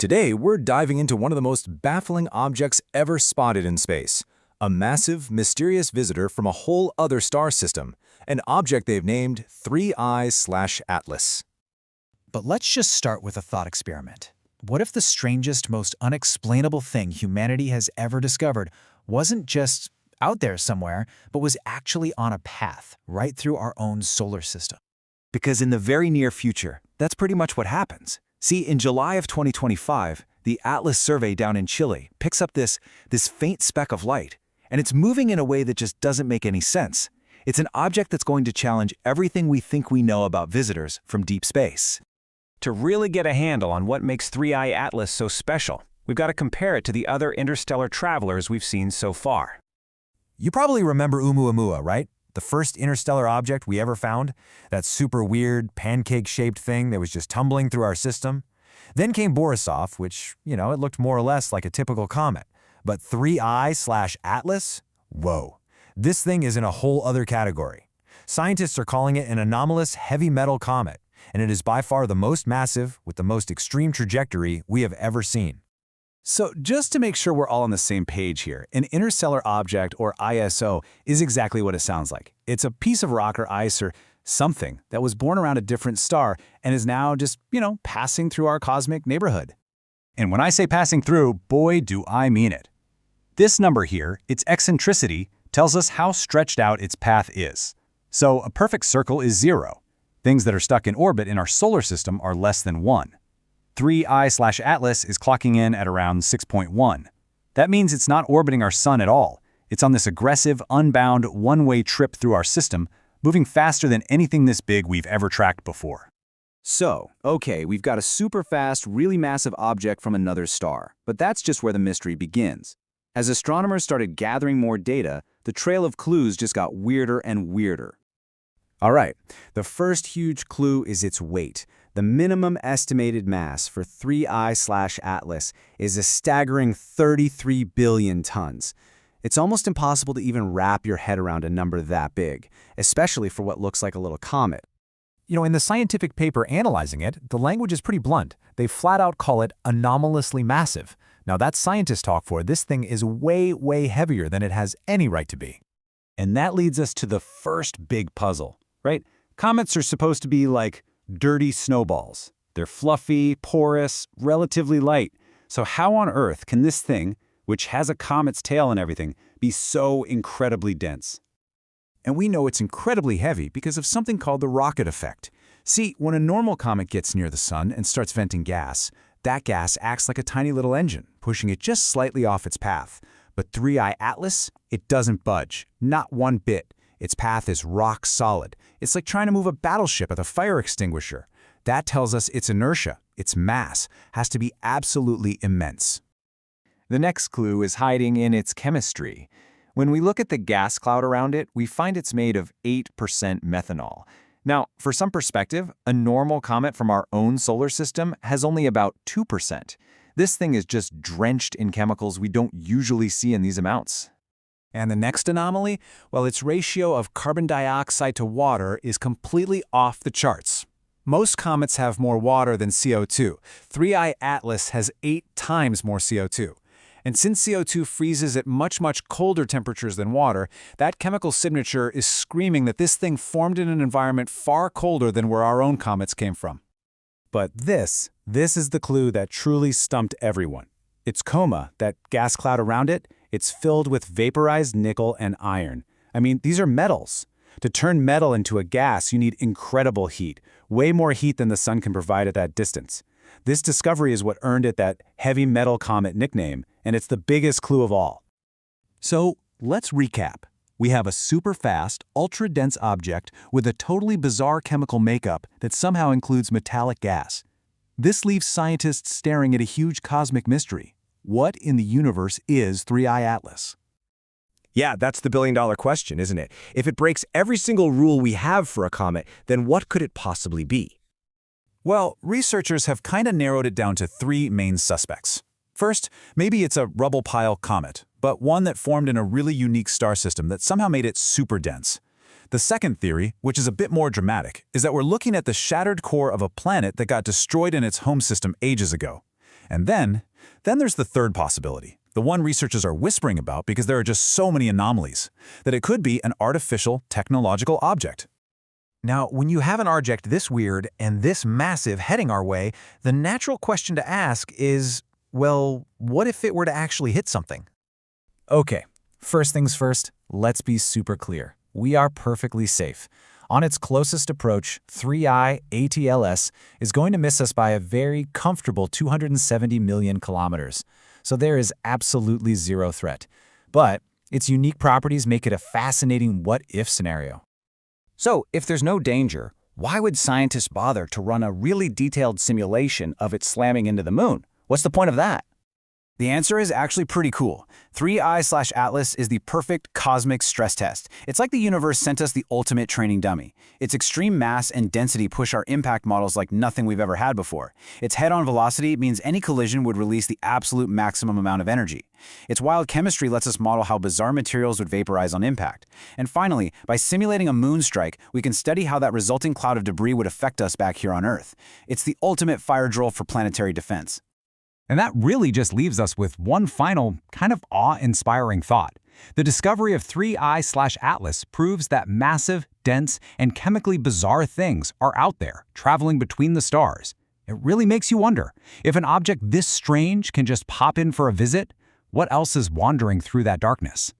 Today, we're diving into one of the most baffling objects ever spotted in space, a massive, mysterious visitor from a whole other star system, an object they've named 3I/Atlas. But let's just start with a thought experiment. What if the strangest, most unexplainable thing humanity has ever discovered wasn't just out there somewhere, but was actually on a path right through our own solar system? Because in the very near future, that's pretty much what happens. See, in July of 2025, the Atlas survey down in Chile picks up this faint speck of light, and it's moving in a way that just doesn't make any sense. It's an object that's going to challenge everything we think we know about visitors from deep space. To really get a handle on what makes 3I Atlas so special, we've got to compare it to the other interstellar travelers we've seen so far. You probably remember Oumuamua, right? The first interstellar object we ever found? That super weird, pancake-shaped thing that was just tumbling through our system? Then came Borisov, which, it looked more or less like a typical comet. But 3I/Atlas? Whoa. This thing is in a whole other category. Scientists are calling it an anomalous heavy metal comet, and it is by far the most massive, with the most extreme trajectory we have ever seen. So just to make sure we're all on the same page here, an interstellar object, or ISO, is exactly what it sounds like. It's a piece of rock or ice or something that was born around a different star and is now just, passing through our cosmic neighborhood. And when I say passing through, boy, do I mean it. This number here, its eccentricity, tells us how stretched out its path is. So a perfect circle is 0. Things that are stuck in orbit in our solar system are less than 1. 3I/Atlas is clocking in at around 6.1. That means it's not orbiting our sun at all. It's on this aggressive, unbound, one-way trip through our system, moving faster than anything this big we've ever tracked before. So, okay, we've got a super fast, really massive object from another star, but that's just where the mystery begins. As astronomers started gathering more data, the trail of clues just got weirder and weirder. All right, the first huge clue is its weight. The minimum estimated mass for 3I/Atlas is a staggering 33 billion tons. It's almost impossible to even wrap your head around a number that big, especially for what looks like a little comet. In the scientific paper analyzing it, the language is pretty blunt. They flat out call it anomalously massive. Now that's scientist talk for this thing is way, way heavier than it has any right to be. And that leads us to the first big puzzle, right? Comets are supposed to be like dirty snowballs. They're fluffy, porous, relatively light. So how on earth can this thing, which has a comet's tail and everything, be so incredibly dense? And we know it's incredibly heavy because of something called the rocket effect. See, when a normal comet gets near the sun and starts venting gas, that gas acts like a tiny little engine, pushing it just slightly off its path. But 3I/Atlas, it doesn't budge, not one bit. Its path is rock solid. It's like trying to move a battleship with a fire extinguisher. That tells us its inertia, its mass, has to be absolutely immense. The next clue is hiding in its chemistry. When we look at the gas cloud around it, we find it's made of 8% methanol. Now, for some perspective, a normal comet from our own solar system has only about 2%. This thing is just drenched in chemicals we don't usually see in these amounts. And the next anomaly? Well, its ratio of carbon dioxide to water is completely off the charts. Most comets have more water than CO2. 3I/Atlas has 8 times more CO2. And since CO2 freezes at much, much colder temperatures than water, that chemical signature is screaming that this thing formed in an environment far colder than where our own comets came from. But this is the clue that truly stumped everyone. It's Comet, that gas cloud around it. It's filled with vaporized nickel and iron. I mean, these are metals. To turn metal into a gas, you need incredible heat, way more heat than the sun can provide at that distance. This discovery is what earned it that heavy metal comet nickname, and it's the biggest clue of all. So let's recap. We have a super fast, ultra-dense object with a totally bizarre chemical makeup that somehow includes metallic gas. This leaves scientists staring at a huge cosmic mystery. What in the universe is 3I/Atlas? Yeah, that's the billion-dollar question, isn't it? If it breaks every single rule we have for a comet, then what could it possibly be? Well, researchers have kind of narrowed it down to 3 main suspects. First, maybe it's a rubble pile comet, but one that formed in a really unique star system that somehow made it super dense. The second theory, which is a bit more dramatic, is that we're looking at the shattered core of a planet that got destroyed in its home system ages ago. And then there's the third possibility, the one researchers are whispering about because there are just so many anomalies, that it could be an artificial technological object. Now, when you have an object this weird and this massive heading our way, the natural question to ask is, well, what if it were to actually hit something? Okay, first things first, let's be super clear. We are perfectly safe. On its closest approach, 3I ATLS is going to miss us by a very comfortable 270 million kilometers. So there is absolutely zero threat. But its unique properties make it a fascinating what-if scenario. So, if there's no danger, why would scientists bother to run a really detailed simulation of it slamming into the moon? What's the point of that? The answer is actually pretty cool. 3I/Atlas is the perfect cosmic stress test. It's like the universe sent us the ultimate training dummy. Its extreme mass and density push our impact models like nothing we've ever had before. Its head-on velocity means any collision would release the absolute maximum amount of energy. Its wild chemistry lets us model how bizarre materials would vaporize on impact. And finally, by simulating a moon strike, we can study how that resulting cloud of debris would affect us back here on Earth. It's the ultimate fire drill for planetary defense. And that really just leaves us with one final, kind of awe-inspiring thought. The discovery of 3I/Atlas proves that massive, dense, and chemically bizarre things are out there, traveling between the stars. It really makes you wonder, if an object this strange can just pop in for a visit, what else is wandering through that darkness?